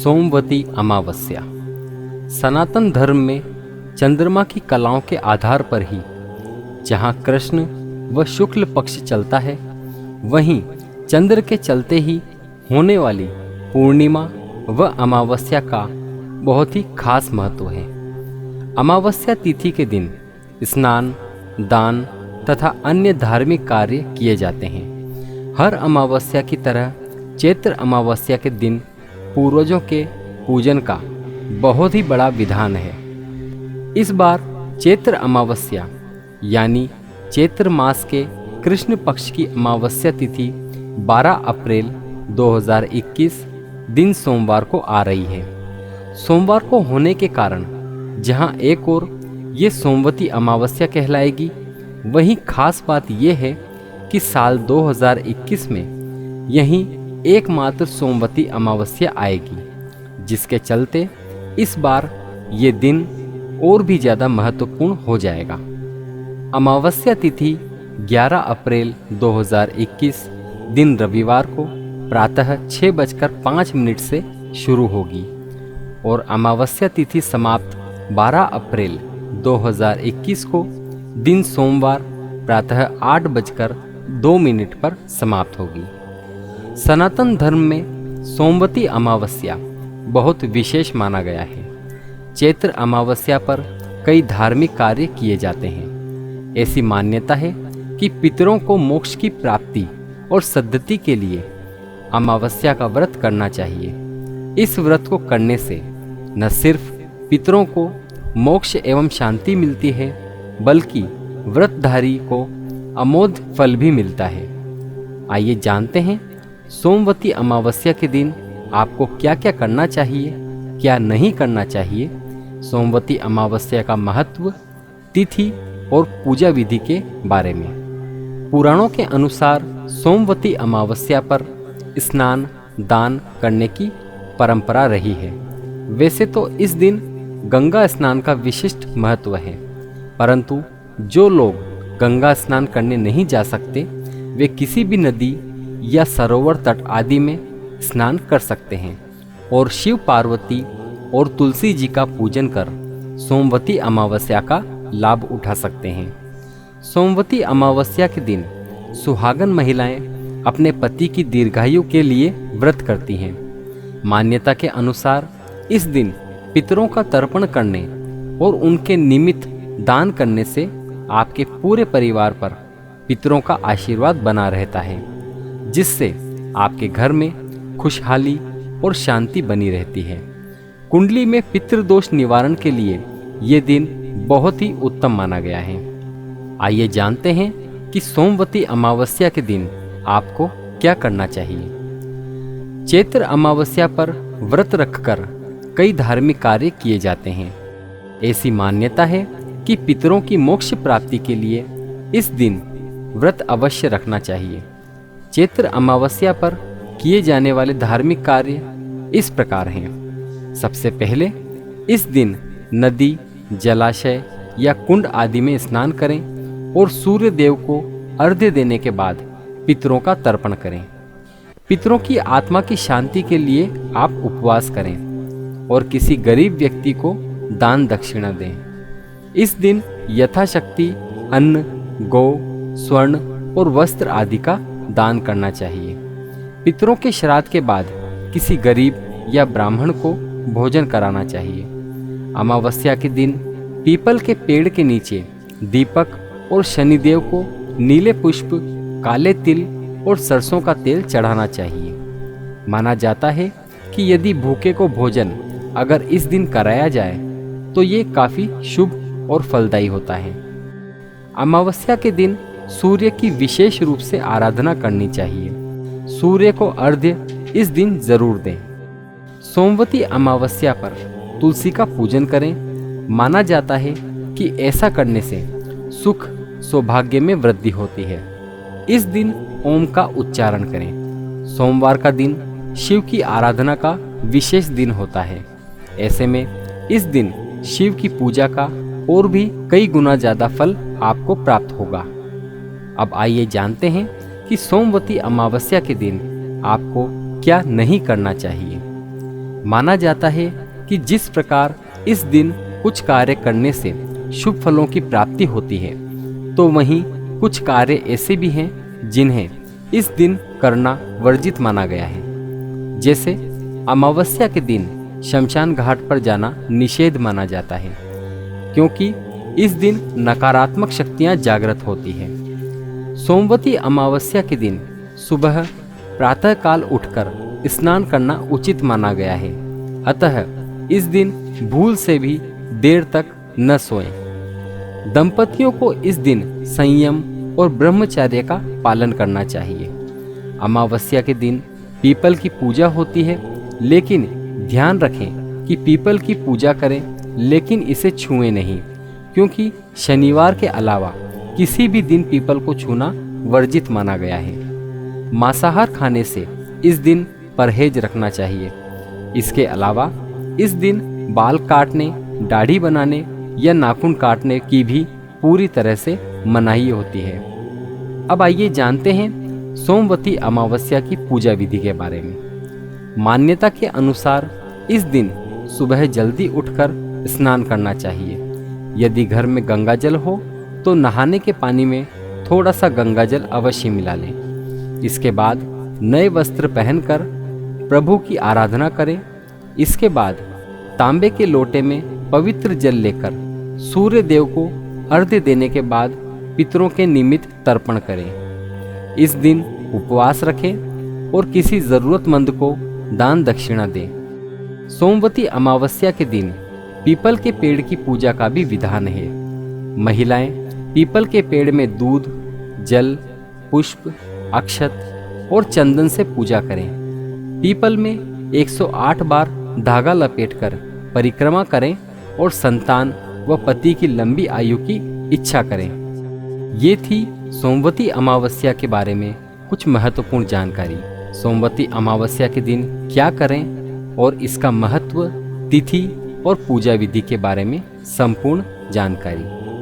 सोमवती अमावस्या। सनातन धर्म में चंद्रमा की कलाओं के आधार पर ही जहाँ कृष्ण व शुक्ल पक्ष चलता है, वहीं चंद्र के चलते ही होने वाली पूर्णिमा व अमावस्या का बहुत ही खास महत्व है। अमावस्या तिथि के दिन स्नान, दान तथा अन्य धार्मिक कार्य किए जाते हैं। हर अमावस्या की तरह चैत्र अमावस्या के दिन पूर्वजों के पूजन का बहुत ही बड़ा विधान है। इस बार चैत्र अमावस्या यानी चैत्र मास के कृष्ण पक्ष की अमावस्या तिथि 12 अप्रैल 2021 दिन सोमवार को आ रही है। सोमवार को होने के कारण जहां एक ओर ये सोमवती अमावस्या कहलाएगी, वहीं खास बात यह है कि साल 2021 में यहीं एकमात्र सोमवती अमावस्या आएगी, जिसके चलते इस बार ये दिन और भी ज़्यादा महत्वपूर्ण हो जाएगा। अमावस्या तिथि 11 अप्रैल 2021 दिन रविवार को प्रातः 6:05 से शुरू होगी और अमावस्या तिथि समाप्त 12 अप्रैल 2021 को दिन सोमवार प्रातः 8:02 पर समाप्त होगी। सनातन धर्म में सोमवती अमावस्या बहुत विशेष माना गया है। चैत्र अमावस्या पर कई धार्मिक कार्य किए जाते हैं। ऐसी मान्यता है कि पितरों को मोक्ष की प्राप्ति और सद्गति के लिए अमावस्या का व्रत करना चाहिए। इस व्रत को करने से न सिर्फ पितरों को मोक्ष एवं शांति मिलती है, बल्कि व्रतधारी को अमोघ फल भी मिलता है। आइए जानते हैं सोमवती अमावस्या के दिन आपको क्या क्या करना चाहिए, क्या नहीं करना चाहिए। सोमवती अमावस्या का महत्व, तिथि और पूजा विधि के बारे में। पुराणों के अनुसार सोमवती अमावस्या पर स्नान, दान करने की परंपरा रही है। वैसे तो इस दिन गंगा स्नान का विशिष्ट महत्व है, परंतु जो लोग गंगा स्नान करने नहीं जा सकते, वे किसी भी नदी या सरोवर तट आदि में स्नान कर सकते हैं और शिव पार्वती और तुलसी जी का पूजन कर सोमवती अमावस्या का लाभ उठा सकते हैं। सोमवती अमावस्या के दिन सुहागन महिलाएं अपने पति की दीर्घायु के लिए व्रत करती हैं। मान्यता के अनुसार इस दिन पितरों का तर्पण करने और उनके निमित्त दान करने से आपके पूरे परिवार पर पितरों का आशीर्वाद बना रहता है, जिससे आपके घर में खुशहाली और शांति बनी रहती है। कुंडली में पितृदोष निवारण के लिए ये दिन बहुत ही उत्तम माना गया है। आइए जानते हैं कि सोमवती अमावस्या के दिन आपको क्या करना चाहिए। चैत्र अमावस्या पर व्रत रखकर कई धार्मिक कार्य किए जाते हैं। ऐसी मान्यता है कि पितरों की मोक्ष प्राप्ति के लिए इस दिन व्रत अवश्य रखना चाहिए। चैत्र अमावस्या पर किए जाने वाले धार्मिक कार्य इस प्रकार हैं। सबसे पहले इस दिन नदी, जलाशय या कुंड आदि में स्नान करें और सूर्य देव को अर्घ्य देने के बाद पितरों का तर्पण करें। पितरों की आत्मा की शांति के लिए आप उपवास करें और किसी गरीब व्यक्ति को दान दक्षिणा दें। इस दिन यथाशक्ति अन्न, गौ, स्वर्ण और वस्त्र आदि का दान करना चाहिए। पितरों के श्राद्ध के बाद किसी गरीब या ब्राह्मण को भोजन कराना चाहिए। अमावस्या के दिन पीपल के पेड़ के नीचे दीपक और शनिदेव को नीले पुष्प, काले तिल और सरसों का तेल चढ़ाना चाहिए। माना जाता है कि यदि भूखे को भोजन अगर इस दिन कराया जाए तो ये काफ़ी शुभ और फलदायी होता है। अमावस्या के दिन सूर्य की विशेष रूप से आराधना करनी चाहिए। सूर्य को अर्घ्य इस दिन जरूर दें। सोमवती अमावस्या पर तुलसी का पूजन करें। माना जाता है कि ऐसा करने से सुख, सौभाग्य में वृद्धि होती है। इस दिन ओम का उच्चारण करें। सोमवार का दिन शिव की आराधना का विशेष दिन होता है। ऐसे में इस दिन शिव की पूजा का और भी कई गुना ज़्यादा फल आपको प्राप्त होगा। अब आइए जानते हैं कि सोमवती अमावस्या के दिन आपको क्या नहीं करना चाहिए। माना जाता है कि जिस प्रकार इस दिन कुछ कार्य करने से शुभ फलों की प्राप्ति होती है, तो वहीं कुछ कार्य ऐसे भी हैं जिन्हें इस दिन करना वर्जित माना गया है। जैसे अमावस्या के दिन शमशान घाट पर जाना निषेध माना जाता है, क्योंकि इस दिन नकारात्मक शक्तियां जागृत होती हैं। सोमवती अमावस्या के दिन सुबह प्रातःकाल उठकर स्नान करना उचित माना गया है। अतः इस दिन भूल से भी देर तक न सोएं। दंपतियों को इस दिन संयम और ब्रह्मचर्य का पालन करना चाहिए। अमावस्या के दिन पीपल की पूजा होती है, लेकिन ध्यान रखें कि पीपल की पूजा करें लेकिन इसे छुएं नहीं, क्योंकि शनिवार के अलावा किसी भी दिन पीपल को छूना वर्जित माना गया है। मांसाहार खाने से इस दिन परहेज रखना चाहिए। इसके अलावा इस दिन बाल काटने, दाढ़ी बनाने या नाखून काटने की भी पूरी तरह से मनाही होती है। अब आइए जानते हैं सोमवती अमावस्या की पूजा विधि के बारे में। मान्यता के अनुसार इस दिन सुबह जल्दी उठकर स्नान करना चाहिए। यदि घर में गंगाजल हो तो नहाने के पानी में थोड़ा सा गंगाजल अवश्य मिला लें। इसके बाद नए वस्त्र पहनकर प्रभु की आराधना करें। इसके बाद तांबे के लोटे में पवित्र जल लेकर सूर्य देव को अर्घ्य देने के बाद पितरों के निमित्त तर्पण करें। इस दिन उपवास रखें और किसी जरूरतमंद को दान दक्षिणा दें। सोमवती अमावस्या के दिन पीपल के पेड़ की पूजा का भी विधान है। महिलाएं पीपल के पेड़ में दूध, जल, पुष्प, अक्षत और चंदन से पूजा करें। पीपल में 108 बार धागा लपेटकर परिक्रमा करें और संतान व पति की लंबी आयु की इच्छा करें। ये थी सोमवती अमावस्या के बारे में कुछ महत्वपूर्ण जानकारी। सोमवती अमावस्या के दिन क्या करें और इसका महत्व, तिथि और पूजा विधि के बारे में संपूर्ण जानकारी।